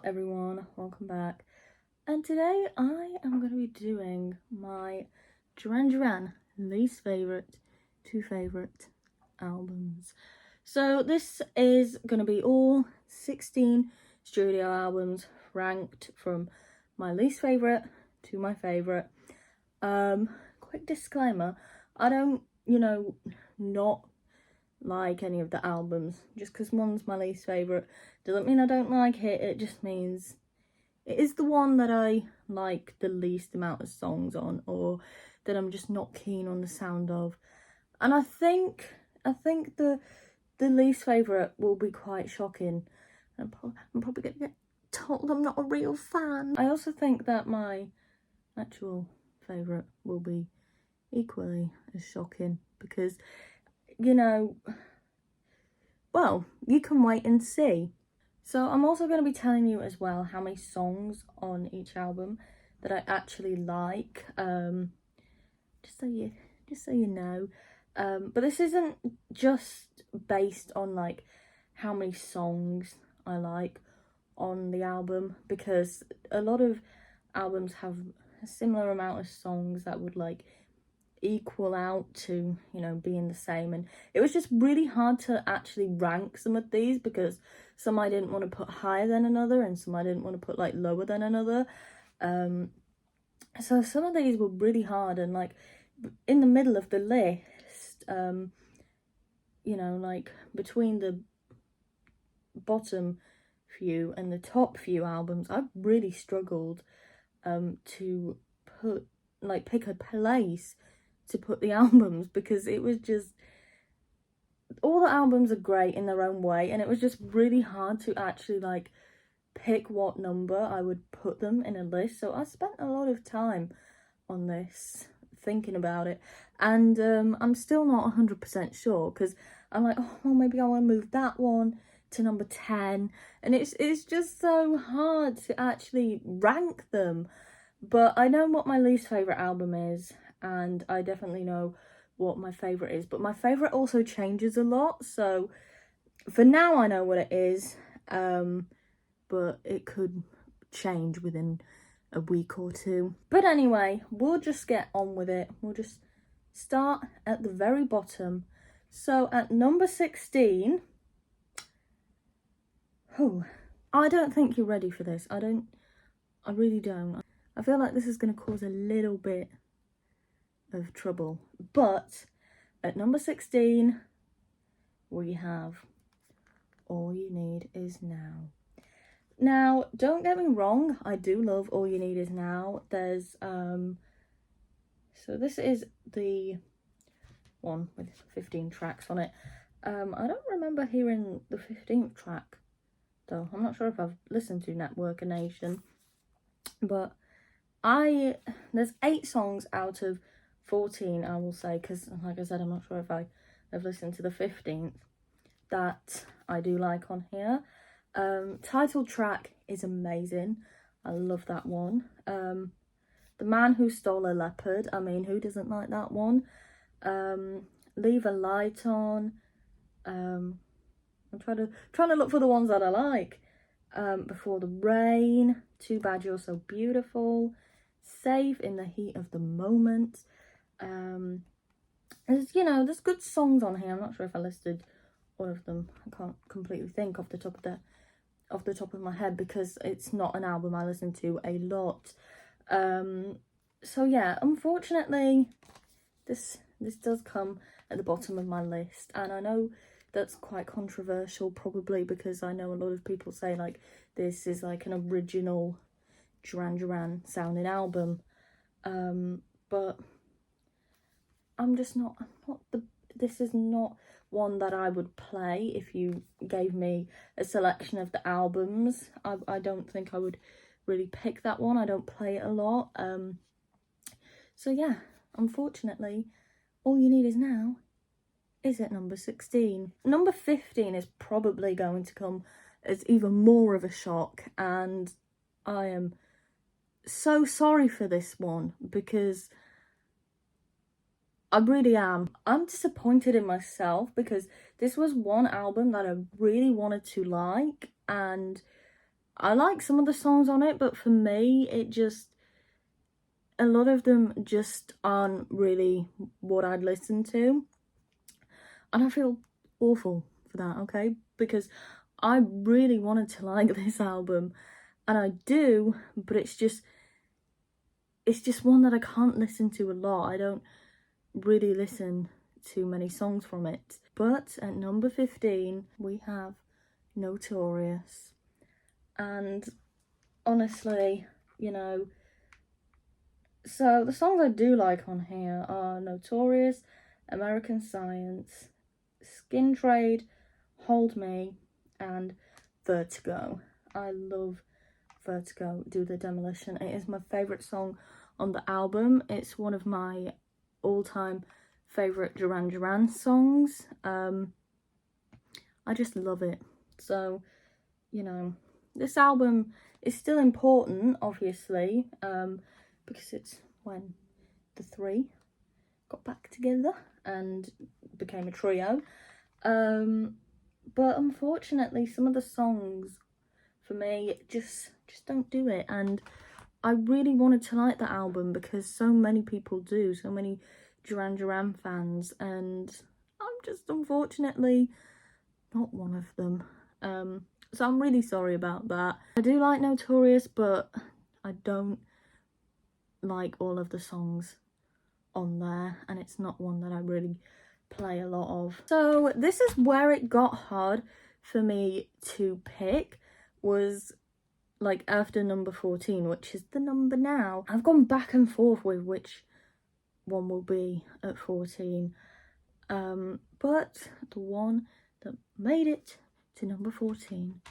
everyone, welcome back. And today I am going to be doing my Duran Duran least favourite to favourite albums. So this is going to be all 16 studio albums ranked from my least favourite to my favourite. Quick disclaimer, I don't, not like any of the albums. Just because one's my least favourite doesn't mean I don't like it. It just means it is the one that I like the least amount of songs on, or that I'm just not keen on the sound of. And I think the least favourite will be quite shocking. I'm probably gonna get told I'm not a real fan. I also think that my actual favourite will be equally as shocking, because well, you can wait and see. So I'm also going to be telling you as well how many songs on each album that I actually like, just so you know. But this isn't just based on like how many songs I like on the album, because a lot of albums have a similar amount of songs that would like equal out to being the same, and it was just really hard to actually rank some of these, because some I didn't want to put higher than another and some I didn't want to put like lower than another. So some of these were really hard, and like in the middle of the list, like between the bottom few and the top few albums, I really struggled to pick a place to put the albums, because it was just, all the albums are great in their own way, and it was just really hard to actually like pick what number I would put them in a list. So I spent a lot of time on this, thinking about it, and I'm still not 100% sure, because I'm like, oh well, maybe I want to move that one to number 10, and it's just so hard to actually rank them. But I know what my least favourite album is, and I definitely know what my favourite is. But my favourite also changes a lot, so for now I know what it is, but it could change within a week or two. But anyway, we'll just get on with it. We'll just start at the very bottom. So at number 16, I don't think you're ready for this. I really don't. I feel like this is going to cause a little bit of trouble. But at number 16, we have All You Need Is Now. Now, don't get me wrong, I do love All You Need Is Now. There's, so this is the one with 15 tracks on it. I don't remember hearing the 15th track, though. I'm not sure if I've listened to Network of Nation, but there's 8 songs out of 14, I will say, because like I said, I'm not sure if I have listened to the 15th that I do like on here. Title track is amazing. I love that one. The Man Who Stole a Leopard, I mean, who doesn't like that one? Leave a Light On. I'm trying to look for the ones that I like. Before the Rain, Too Bad You're So Beautiful, Safe, In the Heat of the Moment. There's good songs on here. I'm not sure if I listed all of them. I can't completely think off the top of my head, because it's not an album I listen to a lot. So yeah, unfortunately, this does come at the bottom of my list, and I know that's quite controversial, probably, because I know a lot of people say like this is like an original Duran Duran sounding album, but this is not one that I would play if you gave me a selection of the albums. I don't think I would really pick that one. I don't play it a lot. So yeah, unfortunately, All You Need Is Now is at number 16. Number 15 is probably going to come as even more of a shock, and I am so sorry for this one, because I really am. I'm disappointed in myself, because this was one album that I really wanted to like, and I like some of the songs on it, but for me, a lot of them just aren't really what I'd listen to. And I feel awful for that, okay? Because I really wanted to like this album, and I do, but it's just one that I can't listen to a lot. I don't really listen to many songs from it. But at number 15, we have Notorious. And honestly, you know, so the songs I do like on here are Notorious, American Science, Skin Trade, Hold Me, and Vertigo. I love Vertigo, Do the Demolition. It is my favourite song on the album. It's one of my all-time favourite Duran Duran songs. I just love it. So, you know, this album is still important, obviously, because it's when the three got back together and became a trio. But unfortunately, some of the songs for me just don't do it, and I really wanted to like the album because so many people do, so many Duran Duran fans, and I'm just unfortunately not one of them. So I'm really sorry about that. I do like Notorious, but I don't like all of the songs on there, and it's not one that I really play a lot of. So this is where it got hard for me to pick, was like after number 14, which is the number now. I've gone back and forth with which one will be at 14, but the one that made it to number 14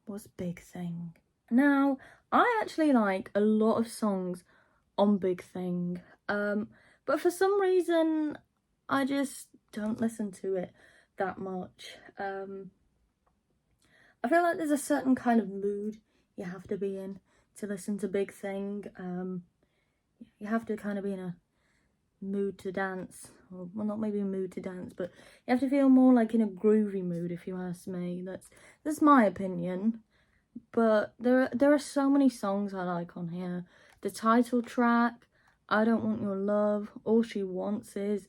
was Big Thing. Now, I actually like a lot of songs on Big Thing, but for some reason I just don't listen to it that much. I feel like there's a certain kind of mood you have to be in to listen to Big Thing. You have to kind of be in a mood to dance, or well, not maybe a mood to dance, but you have to feel more like in a groovy mood, if you ask me. That's my opinion. But there are so many songs I like on here. The title track, I Don't Want Your Love, All She Wants Is,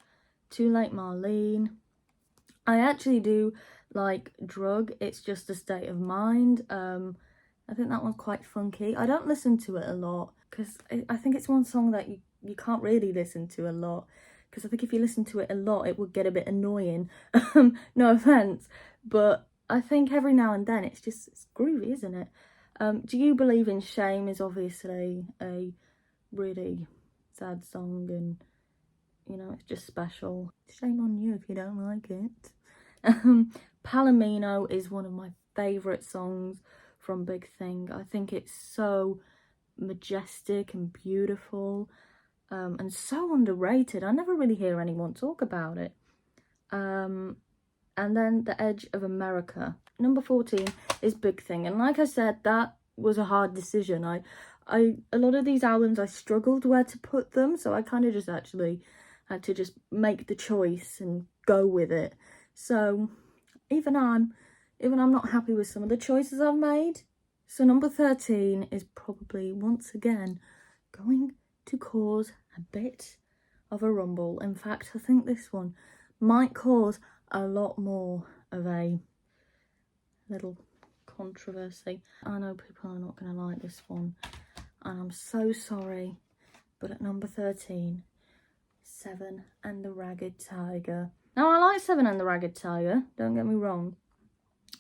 Too Late Marlene. I actually do like Drug, It's Just a State of Mind. I think that one's quite funky. I don't listen to it a lot because I think it's one song that you can't really listen to a lot, because I think if you listen to it a lot it would get a bit annoying. No offense, but I think every now and then it's groovy, isn't it? Do You Believe in Shame is obviously a really sad song, and you know, it's just special. Shame on you if you don't like it. Palomino is one of my favourite songs from Big Thing. I think it's so majestic and beautiful, and so underrated. I never really hear anyone talk about it. And then The Edge of America. Number 14 is Big Thing. And like I said, that was a hard decision. A lot of these albums I struggled where to put them, so I kind of just actually had to just make the choice and go with it. So even I'm not happy with some of the choices I've made. So number 13 is probably once again going to cause a bit of a rumble. In fact, I think this one might cause a lot more of a little controversy. I know people are not going to like this one, and I'm so sorry, but at number 13, Seven and the Ragged Tiger. Now, I like Seven and the Ragged Tiger, don't get me wrong,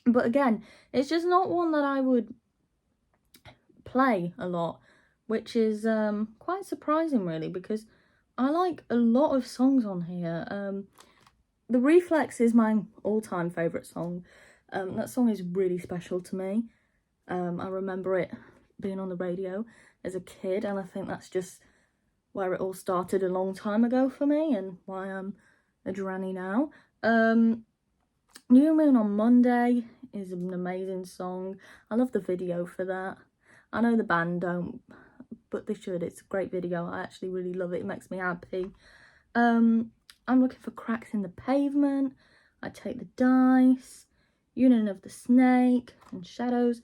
but again, it's just not one that I would play a lot, which is quite surprising really, because I like a lot of songs on here. The Reflex is my all-time favourite song. That song is really special to me. I remember it being on the radio as a kid, and I think that's just where it all started a long time ago for me, and why I'm a Duranny now. New Moon on Monday is an amazing song. I love the video for that. I know the band don't, but they should. It's a great video. I actually really love it. It makes me happy. I'm Looking for Cracks in the Pavement, I Take the Dice, Union of the Snake, and Shadows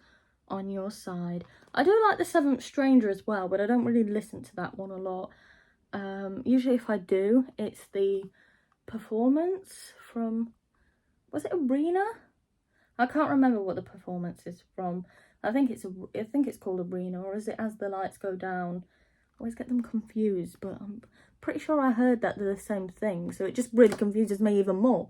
on Your Side. I do like The Seventh Stranger as well, but I don't really listen to that one a lot. Usually if I do, it's the performance from, was it Arena? I can't remember what the performance is from. I think it's called Arena, or is it As the Lights Go Down? I always get them confused, but I'm pretty sure I heard that they're the same thing, so it just really confuses me even more.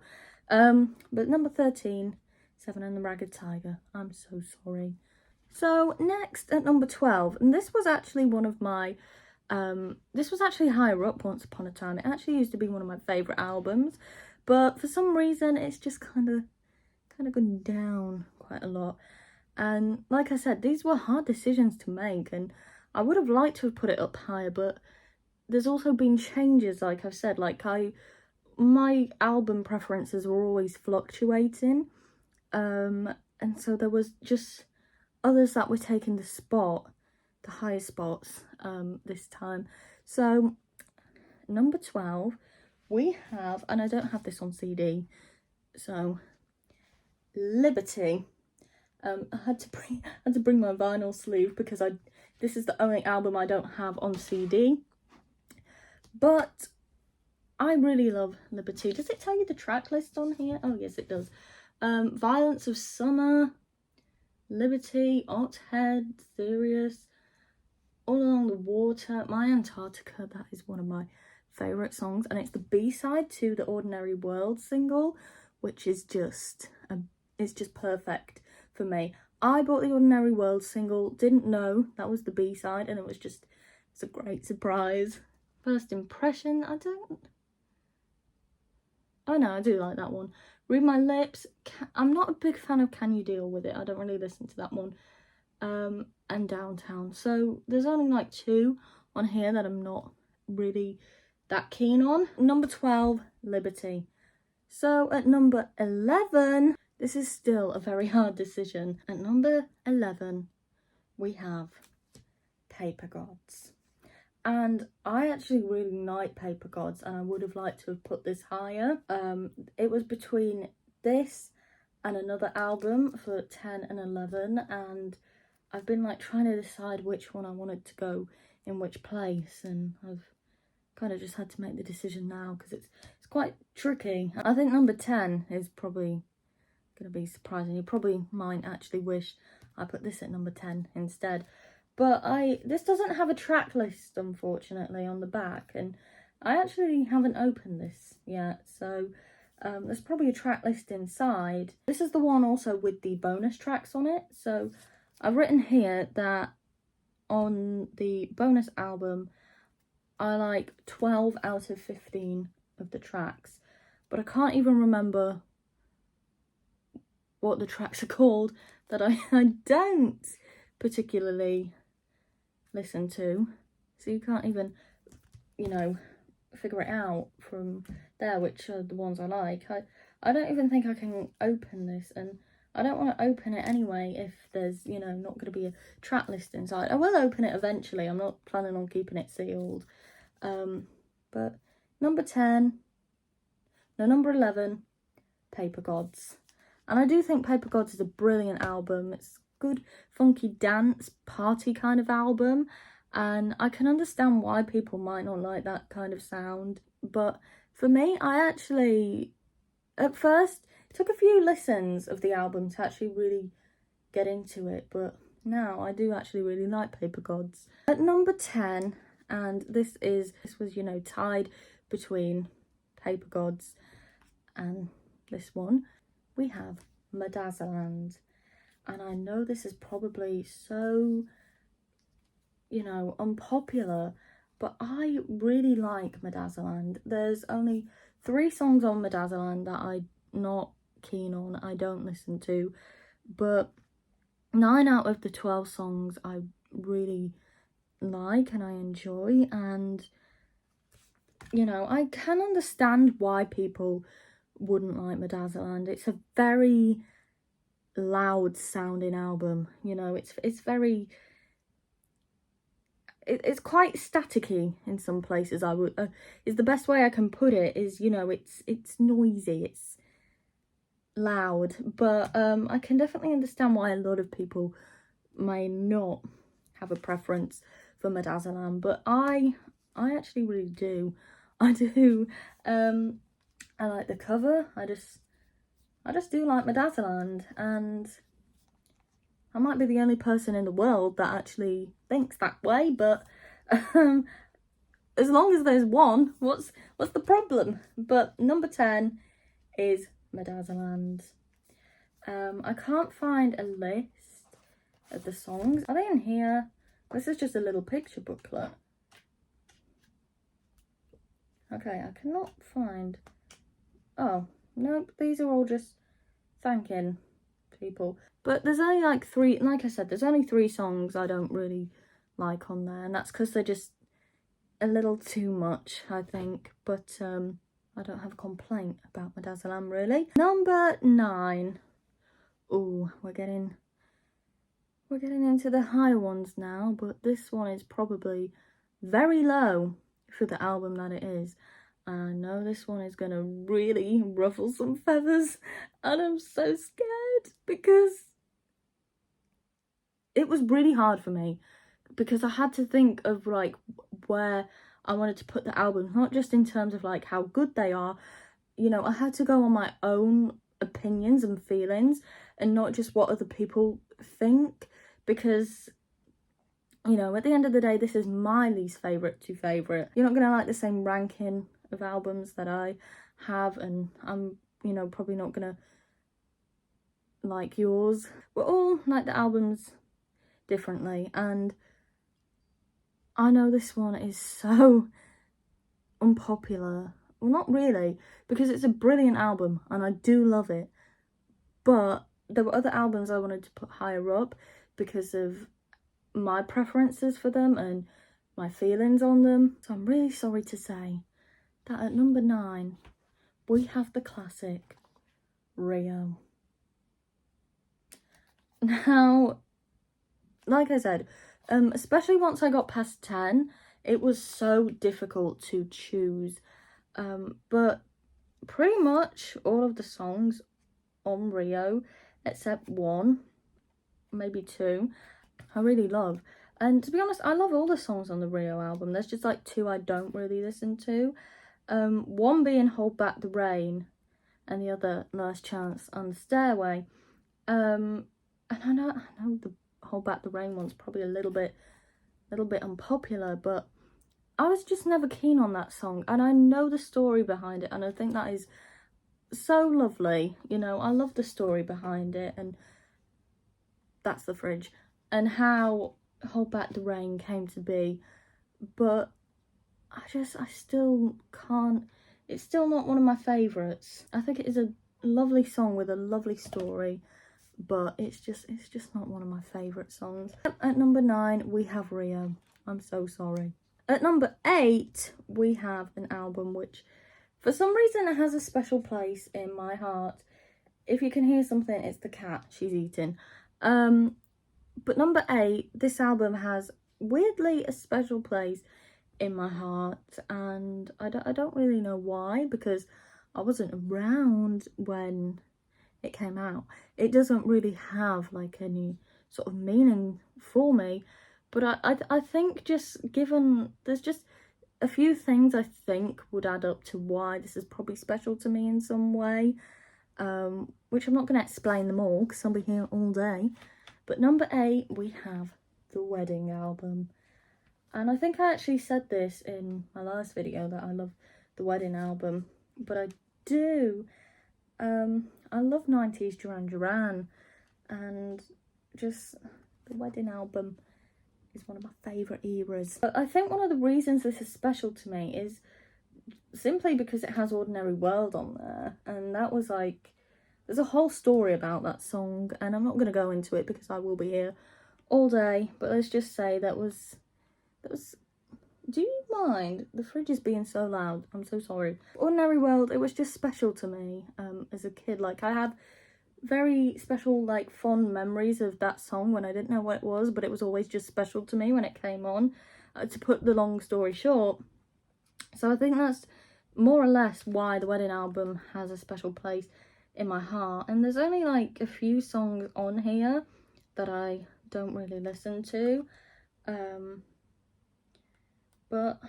But number 13, Seven and the Ragged Tiger. I'm so sorry. So next at number 12, and this was actually one of my, this was actually higher up once upon a time. It actually used to be one of my favourite albums, but for some reason it's just kind of gone down quite a lot. And like I said, these were hard decisions to make, and I would have liked to have put it up higher, but there's also been changes, like I've said. Like my album preferences were always fluctuating, and so there was just others that were taking the highest spots this time. So number 12, we have, and I don't have this on CD, so Liberty. I had to bring my vinyl sleeve because this is the only album I don't have on CD. But I really love Liberty. Does it tell you the track list on here? Oh yes, it does. Violence of Summer, Liberty, Othead, Serious, All Along the Water, My Antarctica. That is one of my favourite songs, and it's the B-side to the Ordinary World single, which is just it's just perfect for me. I bought the Ordinary World single, didn't know that was the B-side, and it's a great surprise. First Impression, oh no, I do like that one. Read My Lips, I'm not a big fan of Can You Deal With It, I don't really listen to that one. And Downtown. So there's only like 2 on here that I'm not really that keen on. Number 12, Liberty. So at number 11, this is still a very hard decision. At number 11, we have Paper Gods. And I actually really like Paper Gods, and I would have liked to have put this higher. It was between this and another album for 10 and 11, and I've been like trying to decide which one I wanted to go in which place, and I've kind of just had to make the decision now because it's quite tricky. I think number 10 is probably going to be surprising. You probably might actually wish I put this at number 10 instead. But this doesn't have a track list, unfortunately, on the back, and I actually haven't opened this yet, so there's probably a track list inside. This is the one also with the bonus tracks on it, so I've written here that on the bonus album, I like 12 out of 15 of the tracks, but I can't even remember what the tracks are called that I don't particularly listen to, so you can't even, figure it out from there which are the ones I like. I don't even think I can open this, and I don't want to open it anyway if there's, not going to be a track list inside. I will open it eventually, I'm not planning on keeping it sealed. But number 11, Paper Gods. And I do think Paper Gods is a brilliant album. It's good, funky dance, party kind of album. And I can understand why people might not like that kind of sound. But for me, I actually, at first, it took a few listens of the album to actually really get into it. But now I do actually really like Paper Gods. At number 10, and this was, tied between Paper Gods and this one, we have Medazzaland. And I know this is probably so, unpopular, but I really like Medazzaland. There's only 3 songs on Medazzaland that I'm not keen on, I don't listen to, but 9 out of the 12 songs I really like and I enjoy, and I can understand why people wouldn't like Medazzaland. It's a very loud sounding album, it's very, it's quite staticky in some places. I would is the best way I can put it, is it's noisy, it's loud, but I can definitely understand why a lot of people may not have a preference for Midazolam, but I actually really do. I do. I like the cover. I just do like Midazolam, and I might be the only person in the world that actually thinks that way, but as long as there's one, what's the problem? But number 10 is Midazolam. I can't find a list of the songs. Are they in here? This is just a little picture booklet. Okay, I cannot find. Oh, nope, these are all just thanking people. But there's only like 3, like I said, there's only 3 songs I don't really like on there, and that's because they're just a little too much, I think. But I don't have a complaint about Midazolam, really. Number 9. Oh, we're getting into the high ones now, but this one is probably very low for the album that it is. I know this one is gonna really ruffle some feathers, and I'm so scared because it was really hard for me, because I had to think of like where I wanted to put the album, not just in terms of like how good they are, you know, I had to go on my own opinions and feelings and not just what other people think, because, you know, at the end of the day, this is my least favourite to favourite. You're not going to like the same ranking of albums that I have, and I'm, you know, probably not going to like yours. We're all like the albums differently, and I know this one is so unpopular. Well, not really, because it's a brilliant album and I do love it, but there were other albums I wanted to put higher up because of my preferences for them and my feelings on them. So I'm really sorry to say that at number 9 we have the classic Rio. Now, like I said, especially once I got past 10, it was so difficult to choose, but pretty much all of the songs on Rio, except 1, maybe 2, I really love. And to be honest, I love all the songs on the Rio album. There's just like 2 I don't really listen to. One being Hold Back the Rain, and the other Last Chance on the Stairway. And I know the Hold Back the Rain one's probably a little bit unpopular, but I was just never keen on that song, and I know the story behind it, and I think that is so lovely. You know, I love the story behind it, and that's the fridge, and how Hold Back the Rain came to be. But I still can't, it's still not one of my favourites. I think it is a lovely song with a lovely story, but it's just not one of my favourite songs. At number 9 we have Rio. I'm so sorry. At number 8 we have an album which for some reason it has a special place in my heart. If you can hear something, it's the cat, she's eating. But number 8, this album has weirdly a special place in my heart, and I don't really know why, because I wasn't around when it came out. It doesn't really have like any sort of meaning for me, but I think just given there's just a few things I think would add up to why this is probably special to me in some way, which I'm not going to explain them all because I'll be here all day. But number 8 we have the Wedding album, and I think I actually said this in my last video that I love the Wedding album, but I do. I love 90s Duran Duran, and just the Wedding album is one of my favourite eras. But I think one of the reasons this is special to me is simply because it has Ordinary World on there, and that was like, there's a whole story about that song, and I'm not going to go into it because I will be here all day, but let's just say that was, do you mind? The fridge is being so loud, I'm so sorry. Ordinary World, it was just special to me as a kid. Like, I have very special, like, fond memories of that song when I didn't know what it was, but it was always just special to me when it came on, to put the long story short. So I think that's more or less why the Wedding album has a special place in my heart. And there's only like a few songs on here that I don't really listen to. But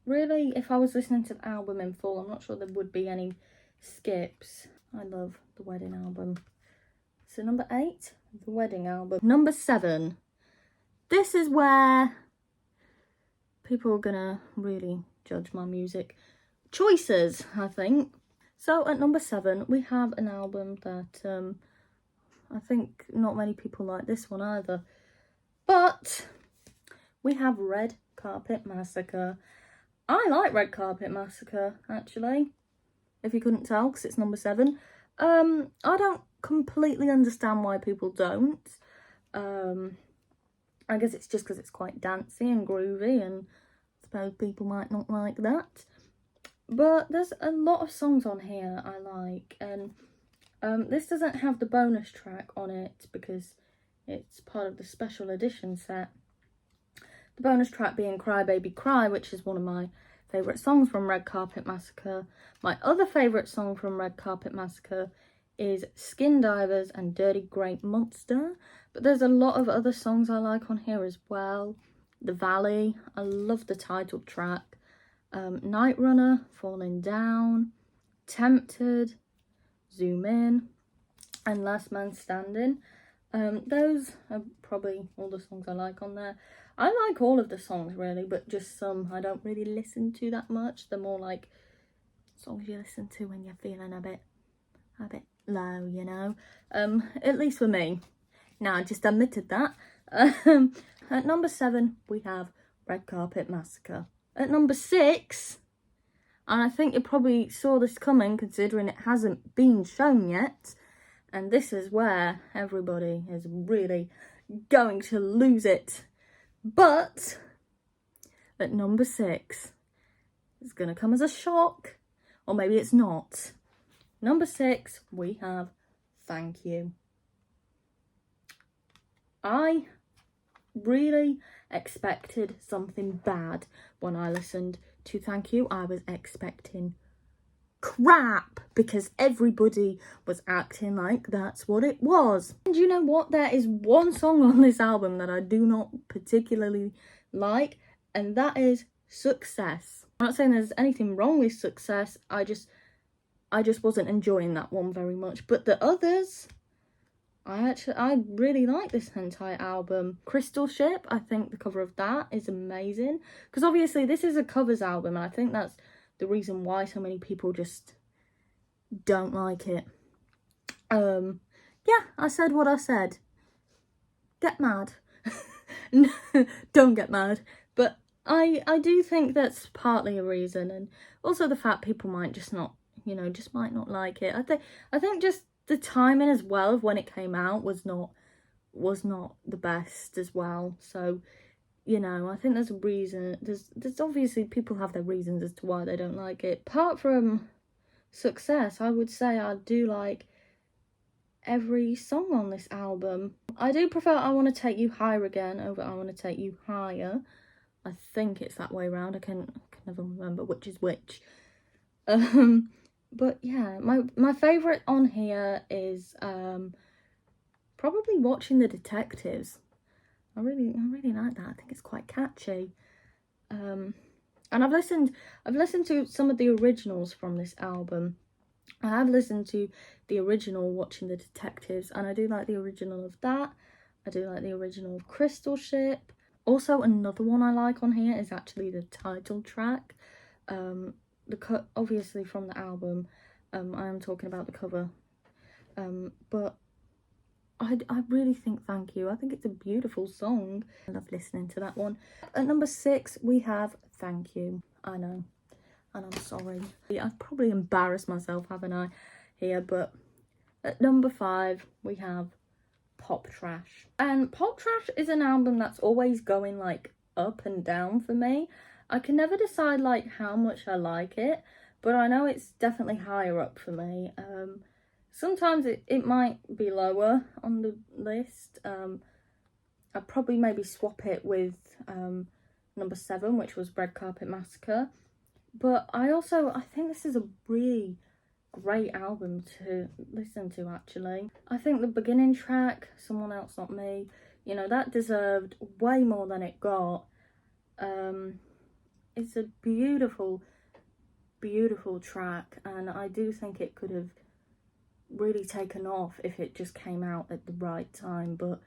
really, if I was listening to the album in full, I'm not sure there would be any skips. I love the wedding album. So number 8, the wedding album. Number 7, this is where people are gonna really judge my music choices, I think. So at number 7, we have an album that I think not many people like this one either. But we have Red Carpet Massacre. I like Red Carpet Massacre, actually, if you couldn't tell, because it's number 7. I don't completely understand why people don't. I guess it's just because it's quite dancey and groovy, and I suppose people might not like that. But there's a lot of songs on here I like, and this doesn't have the bonus track on it because it's part of the special edition set. The bonus track being Cry Baby Cry, which is one of my favourite songs from Red Carpet Massacre. My other favourite song from Red Carpet Massacre is Skin Divers and Dirty Great Monster. But there's a lot of other songs I like on here as well. The Valley, I love the title track. Night Runner, Falling Down, Tempted, Zoom In, and Last Man Standing. Those are probably all the songs I like on there. I like all of the songs really, but just some I don't really listen to that much. They're more like songs you listen to when you're feeling a bit low, you know. At least for me. Now, I just admitted that. At number 7, we have Red Carpet Massacre. At number 6, and I think you probably saw this coming considering it hasn't been shown yet, and this is where everybody is really going to lose it. But at number 6, it's going to come as a shock, or maybe it's not. Number 6, we have Thank You. I really expected something bad when I listened to Thank You. I was expecting crap because everybody was acting like that's what it was. And you know what? There is one song on this album that I do not particularly like, and that is Success. I'm not saying there's anything wrong with Success. I just wasn't enjoying that one very much. But the others, I really like this entire album. Crystal Ship, I think the cover of that is amazing. Because obviously this is a covers album, and I think that's the reason why so many people just don't like it. Yeah, I said what I said. Get mad. Don't get mad. But I do think that's partly a reason, and also the fact people might just not, you know, just might not like it. I think just the timing as well of when it came out was not the best as well. So, you know, I think there's a reason. There's obviously people have their reasons as to why they don't like it. Apart from Success, I would say I do like every song on this album. I do prefer I Want to Take You Higher Again over I Want to Take You Higher. I think it's that way around. I can never remember which is which. But yeah, my favourite on here is probably Watching the Detectives. I really like that. I think it's quite catchy. And I've listened to some of the originals from this album. I have listened to the original Watching the Detectives, and I do like the original of that. I do like the original of Crystal Ship. Also, another one I like on here is actually the title track. Obviously from the album, I am talking about the cover, but I really think Thank You. I think it's a beautiful song. I love listening to that one. At number 6, we have Thank You. I know, and I'm sorry. I've probably embarrassed myself, haven't I, here, but at number 5, we have Pop Trash. And Pop Trash is an album that's always going, like, up and down for me. I can never decide, like, how much I like it, but I know it's definitely higher up for me. Sometimes it might be lower on the list. I'd probably maybe swap it with number 7, which was Red Carpet Massacre. But I think this is a really great album to listen to, actually. I think the beginning track, Someone Else Not Me, you know, that deserved way more than it got. It's a beautiful, beautiful track, and I do think it could have really taken off if it just came out at the right time, but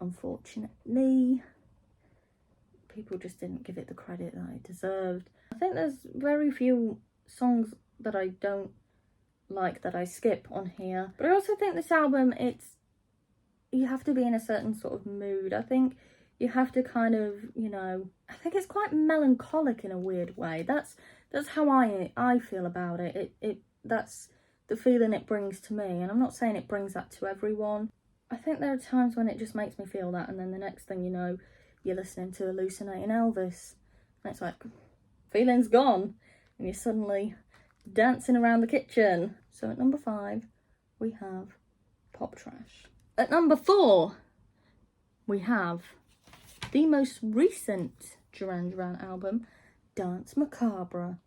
unfortunately people just didn't give it the credit that it deserved. I think there's very few songs that I don't like that I skip on here, but I also think this album, you have to be in a certain sort of mood. I think you have to kind of, you know, I think it's quite melancholic in a weird way. That's how I feel about it. That's the feeling it brings to me, and I'm not saying it brings that to everyone. I think there are times when it just makes me feel that, and then the next thing you know, you're listening to Hallucinating Elvis, and it's like, feeling's gone, and you're suddenly dancing around the kitchen. So at number 5, we have Pop Trash. At number 4, we have the most recent Duran Duran album, Dance Macabre.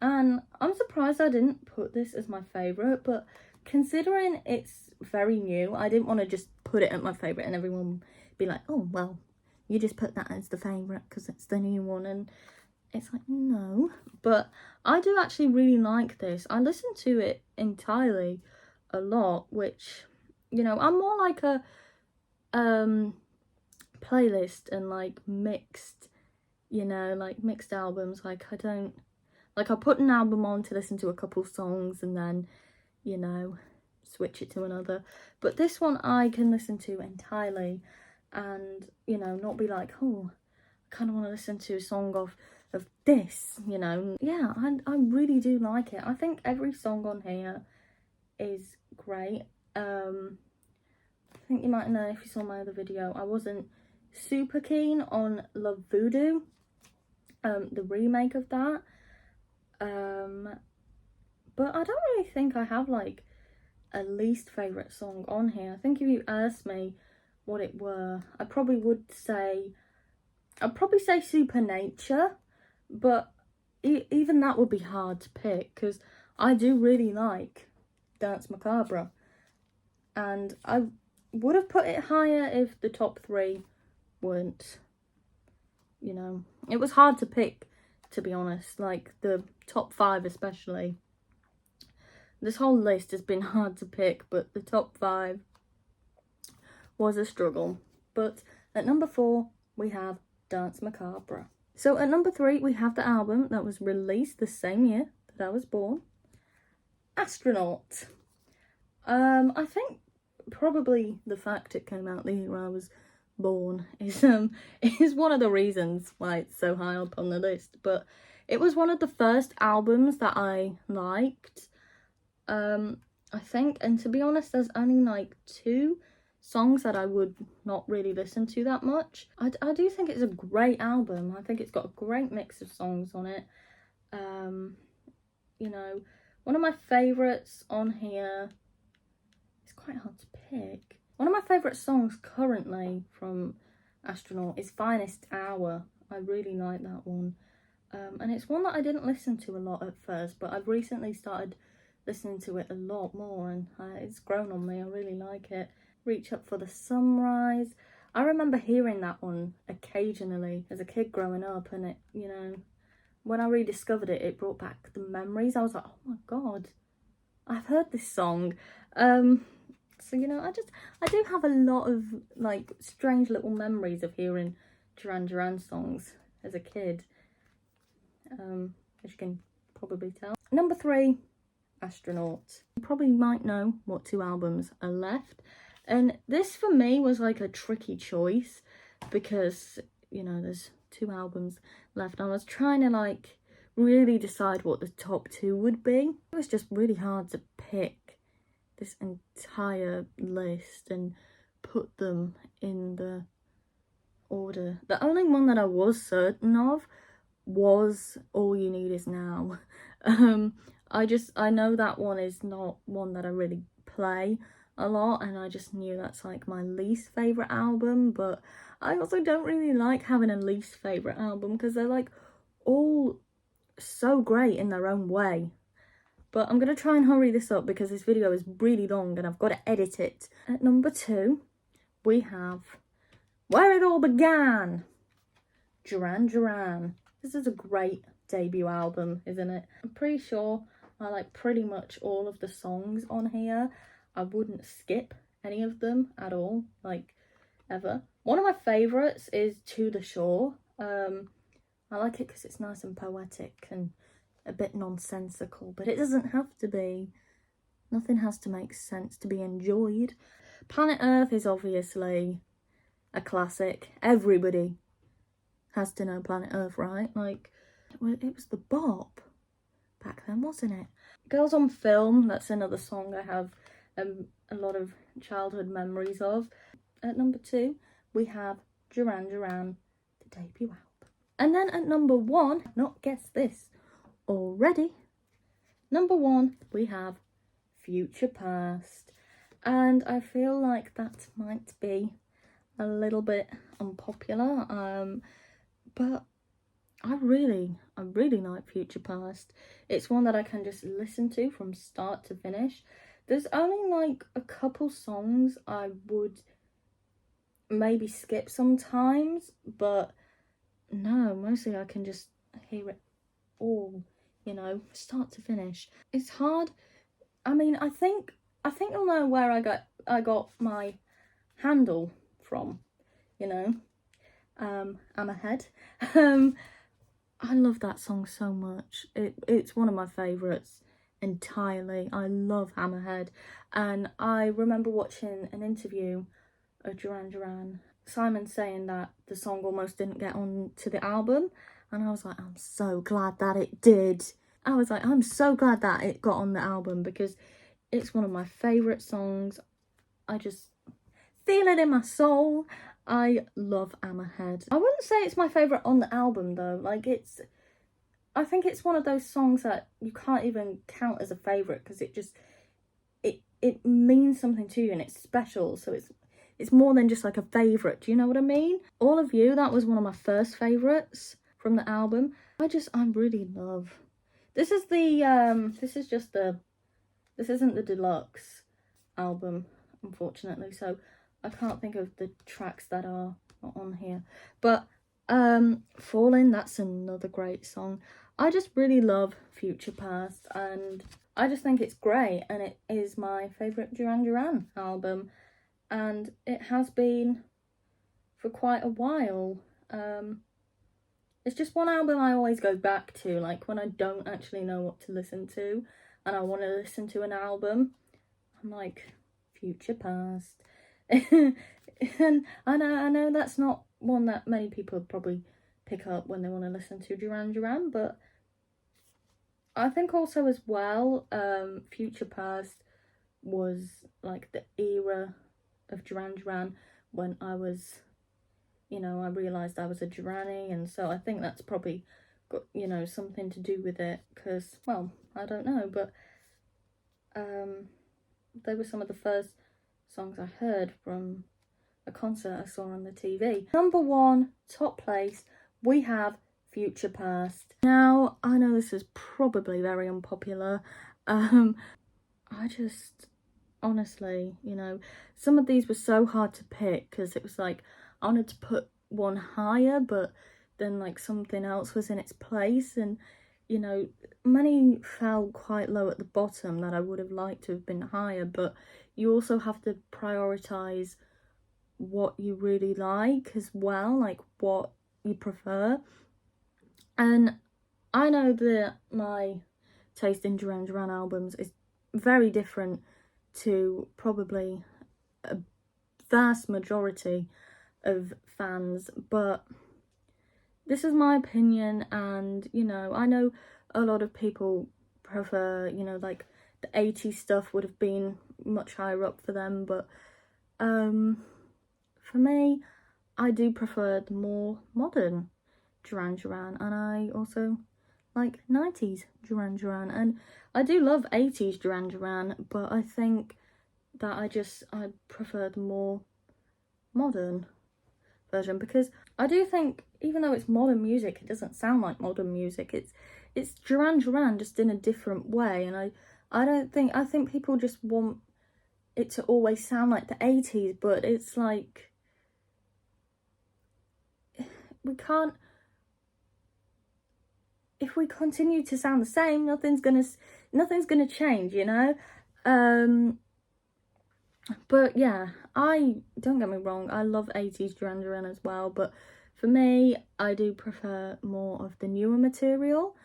And I'm surprised I didn't put this as my favourite, but considering it's very new, I didn't want to just put it at my favourite and everyone be like, oh, well, you just put that as the favourite because it's the new one. And it's like, no. But I do actually really like this. I listen to it entirely a lot, which, you know, I'm more like a playlist and like mixed, you know, like mixed albums. Like I'll put an album on to listen to a couple songs and then, you know, switch it to another. But this one I can listen to entirely and, you know, not be like, oh, I kind of want to listen to a song of this, you know. Yeah, I really do like it. I think every song on here is great. I think you might know if you saw my other video, I wasn't super keen on Love Voodoo, the remake of that. But I don't really think I have like a least favourite song on here. I think if you asked me what it were, I'd probably say Supernature, but even that would be hard to pick because I do really like Dance Macabre, and I would have put it higher if the top 3 weren't, you know, it was hard to pick, to be honest, like the top 5 especially. This whole list has been hard to pick, but the top 5 was a struggle. But at number 4, we have Dance Macabre. So at number 3, we have the album that was released the same year that I was born, Astronaut. I think probably the fact it came out the year I was born is one of the reasons why it's so high up on the list. But it was one of the first albums that I liked, I think, and to be honest, there's only like 2 songs that I would not really listen to that much. I do think it's a great album. I think it's got a great mix of songs on it. You know, one of my favourites on here, it's quite hard to pick. One of my favourite songs currently from Astronaut is Finest Hour. I really like that one. And it's one that I didn't listen to a lot at first, but I've recently started listening to it a lot more, and it's grown on me. I really like it. Reach Up for the Sunrise. I remember hearing that one occasionally as a kid growing up, and it, you know, when I rediscovered it, it brought back the memories. I was like, oh my god, I've heard this song. So, you know, I do have a lot of like strange little memories of hearing Duran Duran songs as a kid, as you can probably tell. Number 3, Astronaut. You probably might know what 2 albums are left, and this for me was like a tricky choice because, you know, there's 2 albums left. I was trying to like really decide what the top 2 would be. It was just really hard to pick this entire list and put them in the order. The only one that I was certain of was All You Need Is Now. I know that one is not one that I really play a lot, and I just knew that's like my least favourite album. But I also don't really like having a least favourite album because they're like all so great in their own way. But I'm going to try and hurry this up because this video is really long and I've got to edit it. At number 2, we have Where It All Began, Duran Duran. This is a great debut album, isn't it? I'm pretty sure I like pretty much all of the songs on here. I wouldn't skip any of them at all, like, ever. One of my favourites is To The Shore. I like it because it's nice and poetic and a bit nonsensical, but it doesn't have to be. Nothing has to make sense to be enjoyed. Planet Earth is obviously a classic. Everybody has to know Planet Earth, right? Like, well, it was the bop back then, wasn't it? Girls on Film, that's another song I have a lot of childhood memories of. At number 2, we have Duran Duran, the debut album. And then at number 1, not guess this already, number 1, we have Future Past. And I feel like that might be a little bit unpopular, but I really like Future Past. It's one that I can just listen to from start to finish. There's only like a couple songs I would maybe skip sometimes, but no, mostly I can just hear it all, you know, start to finish. It's hard. I mean, I think you'll know where I got my handle from, you know. I'm ahead. I love that song so much. It's one of my favourites entirely. I love Hammerhead. And I remember watching an interview of Duran Duran, Simon saying that the song almost didn't get on to the album, and I was like, I'm so glad that it did. I was like, I'm so glad that it got on the album because it's one of my favourite songs. I just feel it in my soul. I love Hammerhead. I wouldn't say it's my favourite on the album though. Like, I think it's one of those songs that you can't even count as a favourite because it means something to you and it's special. So it's more than just like a favourite. Do you know what I mean? All of You, that was one of my first favourites from the album. I really love. This is this isn't the deluxe album, unfortunately. So I can't think of the tracks that are on here. But Falling, that's another great song. I just really love Future Past and I just think it's great, and it is my favourite Duran Duran album, and it has been for quite a while. It's just one album I always go back to, like when I don't actually know what to listen to and I want to listen to an album, I'm like, Future Past. And I know that's not one that many people probably pick up when they want to listen to Duran Duran, but I think also as well, Future Past was like the era of Duran Duran when I was, you know, I realised I was a Duranie, and so I think that's probably got, you know, something to do with it, because, well, I don't know, but they were some of the first songs I heard from a concert I saw on the TV. Number 1, top place, we have Future Past. Now, I know this is probably very unpopular. I just, honestly, you know, some of these were so hard to pick because it was like, I wanted to put one higher, but then like something else was in its place, and you know, many fell quite low at the bottom that I would have liked to have been higher, but you also have to prioritise what you really like as well, like what you prefer. And I know that my taste in Duran Duran albums is very different to probably a vast majority of fans, but this is my opinion, and you know, I know a lot of people prefer, you know, like the 80s stuff would have been much higher up for them, but for me, I do prefer the more modern Duran Duran, and I also like 90s Duran Duran, and I do love 80s Duran Duran, but I think that I prefer the more modern version, because I do think even though it's modern music, it doesn't sound like modern music. it's Duran Duran just in a different way, and I think people just want it to always sound like the 80s, but it's like we can't, if we continue to sound the same, nothing's gonna change, you know. But yeah, don't get me wrong, I love 80s Duran Duran as well, but for me, I do prefer more of the newer material.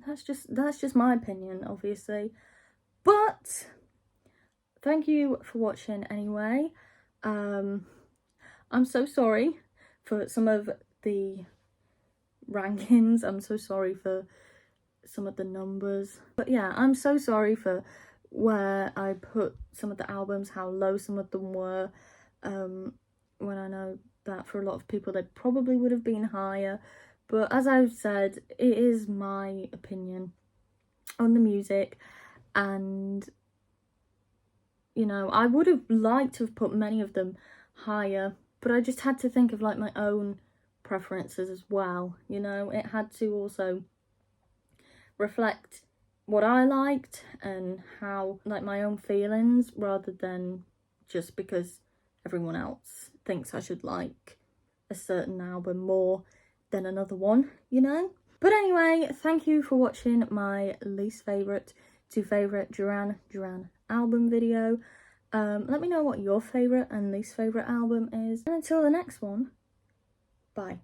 That's just my opinion, obviously. But thank you for watching anyway. I'm so sorry for some of the rankings. I'm so sorry for some of the numbers. But yeah, I'm so sorry for where I put some of the albums, how low some of them were, when I know that for a lot of people they probably would have been higher. But as I've said, it is my opinion on the music, and you know, I would have liked to have put many of them higher, but I just had to think of like my own preferences as well, you know. It had to also reflect what I liked and how, like, my own feelings, rather than just because everyone else thinks I should like a certain album more than another one, you know. But anyway, thank you for watching my least favourite to favourite Duran Duran album video. Let me know what your favourite and least favourite album is, and until the next one, bye.